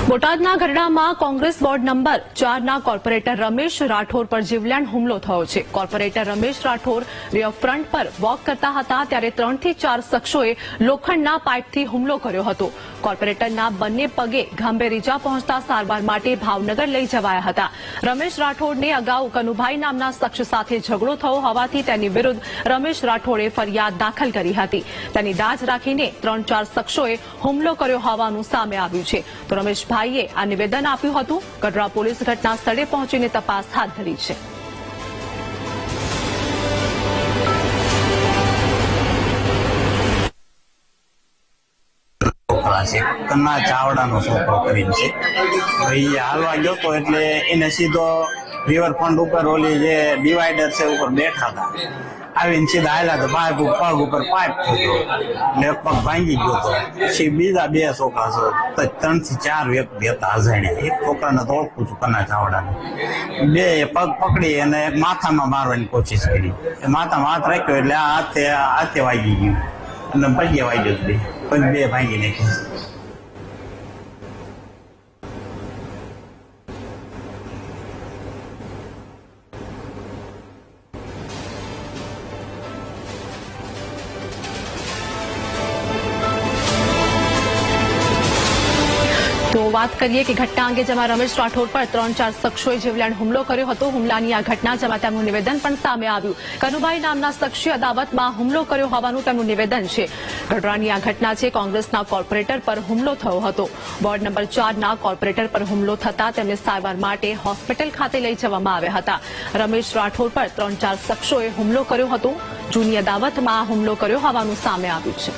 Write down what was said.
બોટાદના ગરડામાં Congress ward number 4ના કોર્પોરેટર રમેશ રાઠોડ પર જીવલેણ હુમલો થયો છે। કોર્પોરેટર રમેશ રાઠોડ રિવરફ્રન્ટ પર વોક કરતા હતા ત્યારે 3 થી 4 શખ્સોએ લોખંડના પાઇપથી હુમલો કર્યો હતો। કોર્પોરેટરના બંને પગે ગંભીર ઈજા પહોંચતા સારવાર માટે ભાવનગર લઈ જવાયા હતા। રમેશ રાઠોડને અગાઉ કનુભાઈ નામના શખ્સ સાથે ઝઘડો થયો હોવાથી તેની વિરુદ્ધ રમેશ રાઠોડે ફરિયાદ દાખલ કરી હતી। તેની દાજ રાખીને 3-4 શખ્સોએ હુમલો કર્યો હોવાનું સામે આવ્યું છે। તો રમેશભાઈએ આ નિવેદન આપ્યું હતું। ગઢડા પોલીસ ઘટના સ્થળે પહોંચીને તપાસ હાથ ધરી છે। કન્ના ચાવડાનો છોકરો કરીને છે એ હાલવા ગયો તો એટલે એને સીધો રિવરફ્રન્ટ ઉપર ઓલી જે ડિવાઈડર છે ઉપર બેઠા હતા, આવીને સીધા હાલ્યા તો પગ ઉપર પાઇપ થયો એટલે પગ ભાંગી ગયો હતો। પછી બીજા 2 છોકરા છે 3 થી 4 વ્યક્તિ હતા અજાણ્યા। એક છોકરાને તો ઓળખું છું કન્ના ચાવડાને, 2 પગ પકડી અને માથામાં મારવાની કોશિશ કરી। માથામાં હાથ રાખ્યો એટલે આ હાથે વાગી ગયું અને પગે વાગ્યો જ 2 ભાંગી નાખ્યા। તો વાત કરીએ કે ઘટના અંગે જેમાં રમેશ રાઠોડ પર 3-4 શખ્સોએ જીવલેણ હુમલો કર્યો હતો। હુમલાની આ ઘટના જેમાં તેમનું નિવેદન પણ સામે આવ્યું। કનુભાઈ નામના શખ્સે અદાવતમાં હુમલો કર્યો હોવાનું તેમનું નિવેદન છે। ગઢડાની આ ઘટના છે। કોંગ્રેસના કોર્પોરેટર પર હુમલો થયો હતો। વોર્ડ નંબર 4ના કોર્પોરેટર પર હુમલો થતા તેમને સારવાર માટે હોસ્પિટલ ખાતે લઈ જવામાં આવ્યા હતા। રમેશ રાઠોડ પર 3-4 શખ્સોએ હુમલો કર્યો હતો। જૂની અદાવતમાં હુમલો કર્યો હોવાનું સામે આવ્યું છે।